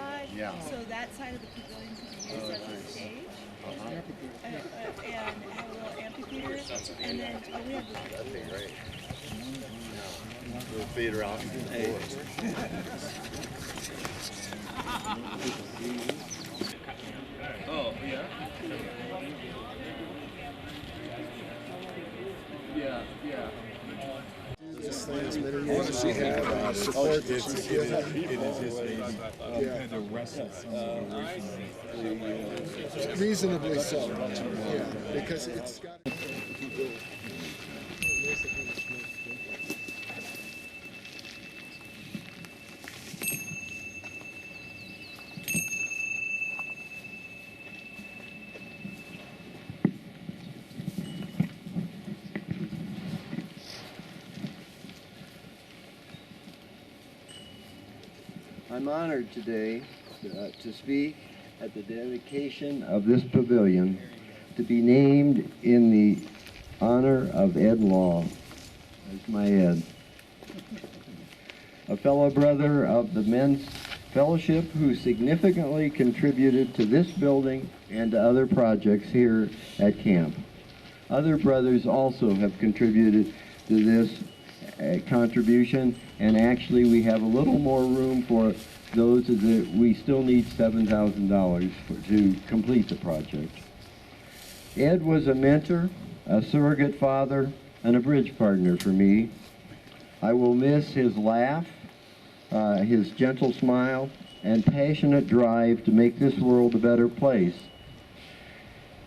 side. Yeah. So that side of the pavilion could be used as a stage. And have a little amphitheater. And then we have the... That'd be great. We'll feed around. Hey. Oh, yeah? Yeah, yeah. She had support that she's given. Reasonably so. Yeah, because it's got. I'm honored today to speak at the dedication of this pavilion, to be named in the honor of Ed Law. That's my Ed. A fellow brother of the Men's Fellowship who significantly contributed to this building and to other projects here at camp. Other brothers also have contributed to this contribution, and actually we have a little more room for those that we still need $7,000 to complete the project. Ed was a mentor, a surrogate father, and a bridge partner for me. I will miss his laugh, his gentle smile, and passionate drive to make this world a better place.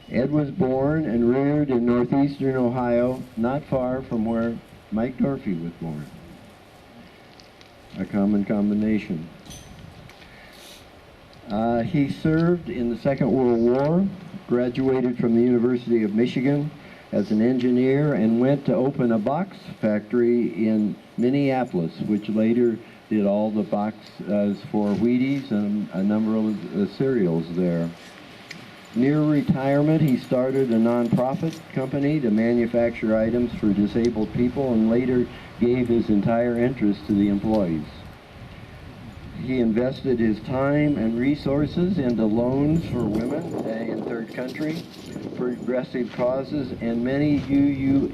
Ed was born and reared in northeastern Ohio, not far from where Mike Dorfey was born. A common combination. He served in the Second World War, graduated from the University of Michigan as an engineer, and went to open a box factory in Minneapolis, which later did all the boxes for Wheaties and a number of cereals there. Near retirement, he started a nonprofit company to manufacture items for disabled people, and later gave his entire interest to the employees. He invested his time and resources into loans for women in third country, progressive causes, and many UU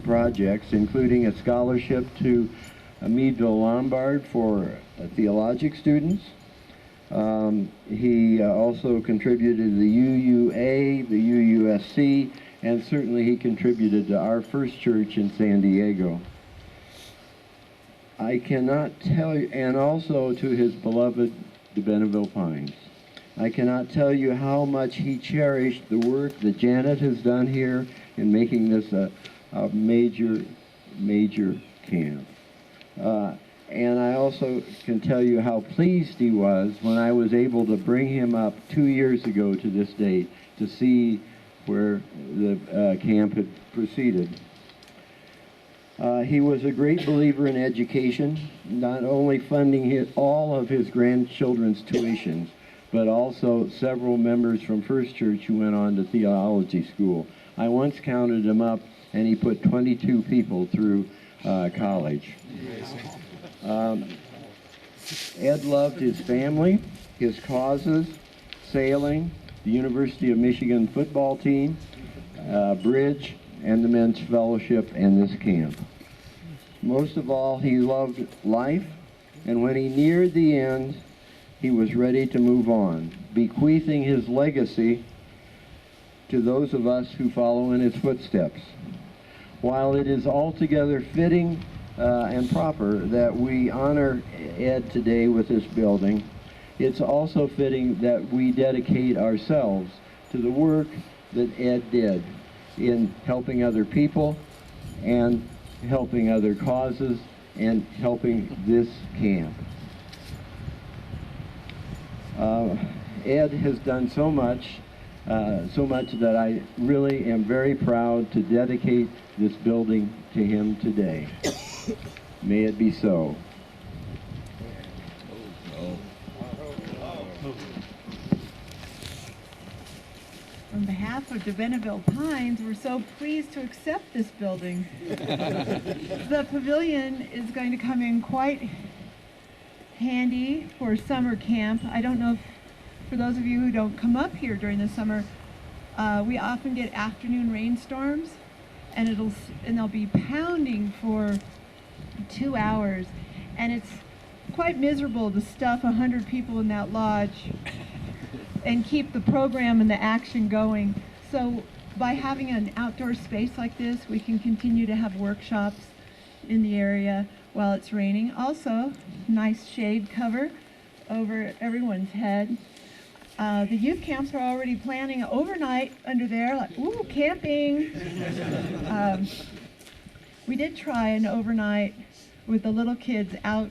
projects, including a scholarship to Meadville Lombard for theologic students. He also contributed to the UUA, the UUSC, and certainly he contributed to our first church in San Diego. I cannot tell you, and also to his beloved, the Benneville Pines. I cannot tell you how much he cherished the work that Janet has done here in making this a major camp. And I also can tell you how pleased he was when I was able to bring him up 2 years ago to this date to see where the camp had proceeded. He was a great believer in education, not only funding all of his grandchildren's tuitions, but also several members from First Church who went on to theology school. I once counted him up, and he put 22 people through college. Ed loved his family, his causes, sailing, the University of Michigan football team, bridge, and the Men's Fellowship and this camp. Most of all, he loved life, and when he neared the end, he was ready to move on, bequeathing his legacy to those of us who follow in his footsteps. While it is altogether fitting and proper that we honor Ed today with this building, it's also fitting that we dedicate ourselves to the work that Ed did in helping other people and helping other causes and helping this camp. Ed has done so much that I really am very proud to dedicate this building to him today. May it be so. On behalf of the Benneville Pines, we're so pleased to accept this building. The pavilion is going to come in quite handy for summer camp. I don't know if, for those of you who don't come up here during the summer, we often get afternoon rainstorms, and they'll be pounding for 2 hours, and it's quite miserable to stuff 100 people in that lodge and keep the program and the action going. So by having an outdoor space like this, we can continue to have workshops in the area while it's raining. Also, nice shade cover over everyone's head. The youth camps are already planning overnight under there, like, ooh, camping. We did try an overnight with the little kids out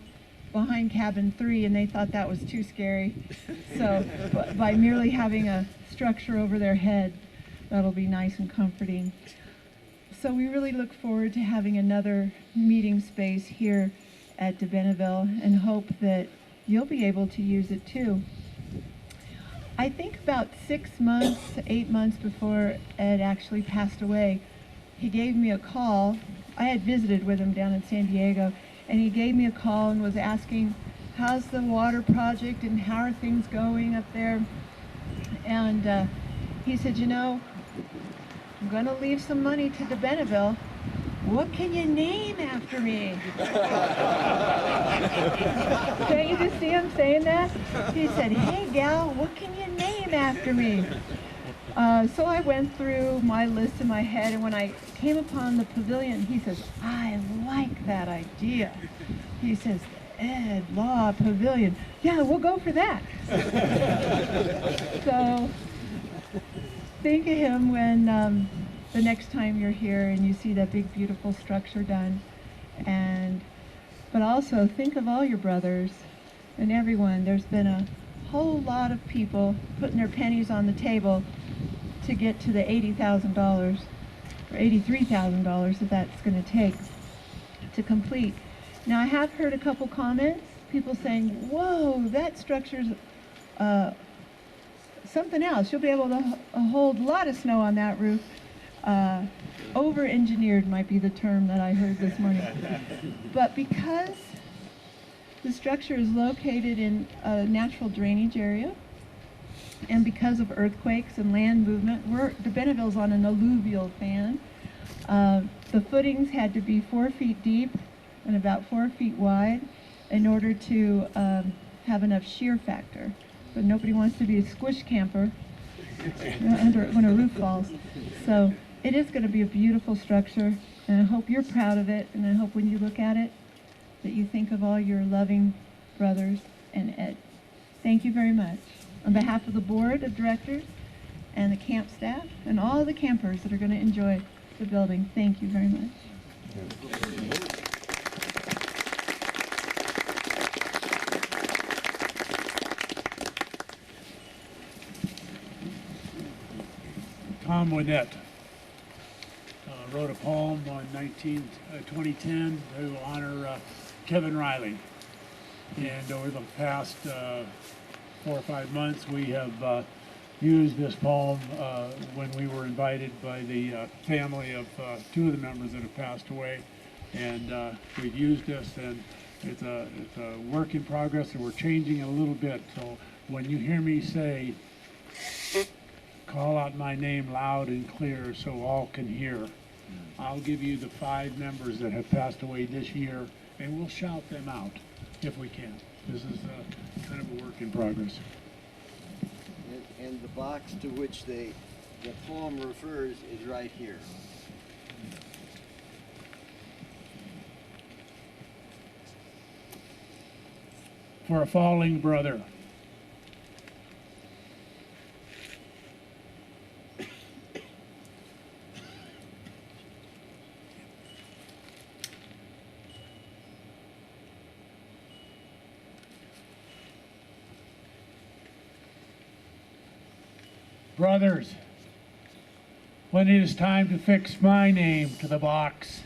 behind cabin 3, and they thought that was too scary. So by merely having a structure over their head, that'll be nice and comforting. So we really look forward to having another meeting space here at Benneville and hope that you'll be able to use it too. I think about 6 months, 8 months before Ed actually passed away, he gave me a call. I had visited with him down in San Diego, and he gave me a call and was asking, how's the water project and how are things going up there? And he said, you know, I'm going to leave some money to Benneville. What can you name after me? Can't you just see him saying that? He said, hey gal, what can you name after me? So I went through my list in my head, and when I came upon the pavilion, he says, I like that idea. He says, Ed, Law Pavilion. Yeah, we'll go for that. So think of him when the next time you're here and you see that big, beautiful structure done. But also think of all your brothers and everyone. There's been a whole lot of people putting their pennies on the table to get to the $80,000 or $83,000 that that's going to take to complete. Now I have heard a couple comments, people saying, whoa, that structure's something else. You'll be able to hold a lot of snow on that roof. Over-engineered might be the term that I heard this morning. But because the structure is located in a natural drainage area, and because of earthquakes and land movement, Benneville's on an alluvial fan. The footings had to be 4 feet deep and about 4 feet wide in order to have enough shear factor. But nobody wants to be a squish camper when a roof falls. So it is going to be a beautiful structure, and I hope you're proud of it, and I hope when you look at it that you think of all your loving brothers and Ed. Thank you very much. On behalf of the board of directors and the camp staff and all the campers that are going to enjoy the building, thank you very much. Tom Winnett wrote a poem on 2010 to honor Kevin Riley. And over the past 4 or 5 months, we have used this poem when we were invited by the family of 2 of the members that have passed away. And we've used this, and it's a work in progress, and we're changing it a little bit. So when you hear me say, call out my name loud and clear so all can hear, I'll give you the 5 members that have passed away this year, and we'll shout them out if we can. This is kind of a work in progress. And the box to which the poem refers is right here. For a falling brother. Brothers, when it is time to fix my name to the box,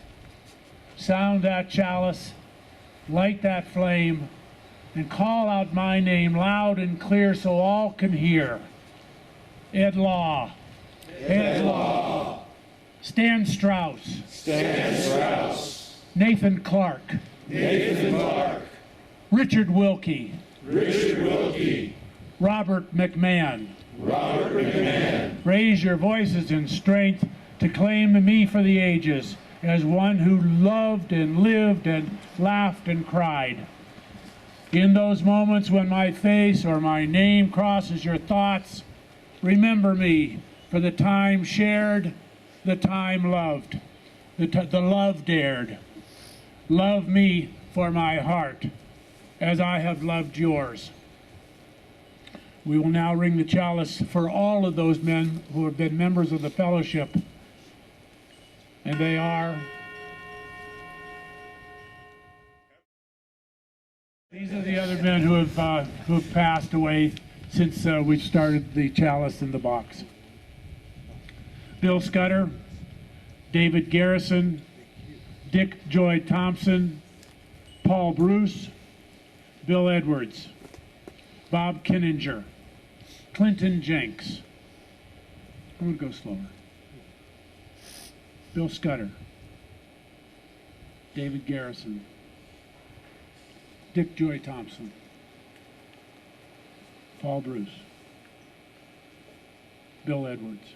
sound that chalice, light that flame, and call out my name loud and clear so all can hear. Ed Law. Ed Law. Stan Strauss. Stan Strauss. Nathan Clark. Nathan Clark. Richard Wilkie, Richard Wilkie, Robert McMahon. Robert McMahon, Raise your voices in strength to claim me for the ages as one who loved and lived and laughed and cried. In those moments when my face or my name crosses your thoughts, remember me for the time shared, the time loved, the love dared. Love me for my heart as I have loved yours. We will now ring the chalice for all of those men who have been members of the fellowship. And they are, these are the other men who have passed away since we started the chalice in the box. Bill Scudder, David Garrison, Dick Joy Thompson, Paul Bruce, Bill Edwards, Bob Kinninger, Clinton Jenks. I'm going to go slower. Bill Scudder, David Garrison, Dick Joy Thompson, Paul Bruce, Bill Edwards,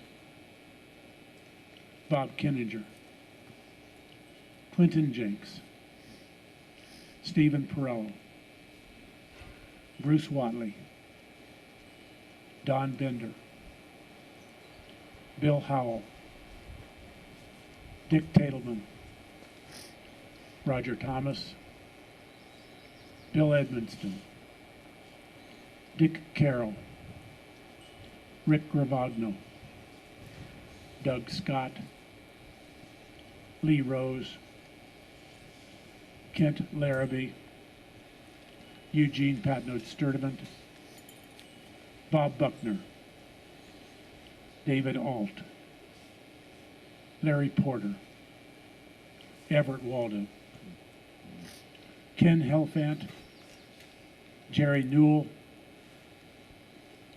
Bob Kinninger, Clinton Jenks, Stephen Perello, Bruce Watley, Don Bender, Bill Howell, Dick Tatelman, Roger Thomas, Bill Edmonston, Dick Carroll, Rick Gravagno, Doug Scott, Lee Rose, Kent Larrabee, Eugene Patnode Sturdivant, Bob Buckner, David Alt, Larry Porter, Everett Waldo, Ken Helfant, Jerry Newell,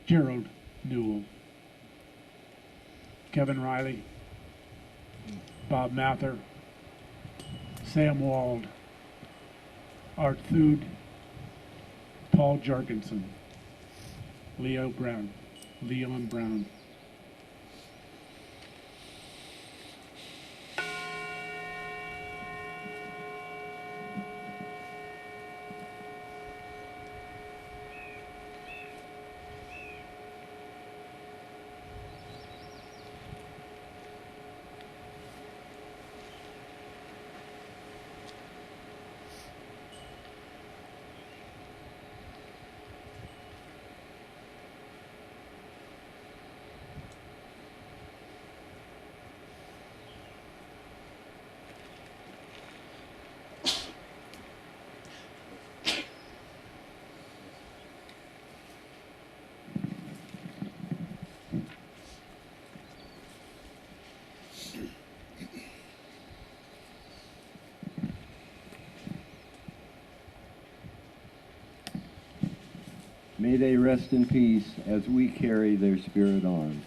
Gerald Newell, Kevin Riley, Bob Mather, Sam Wald, Art Thude, Paul Jorgensen, Leon Brown. May they rest in peace as we carry their spirit on.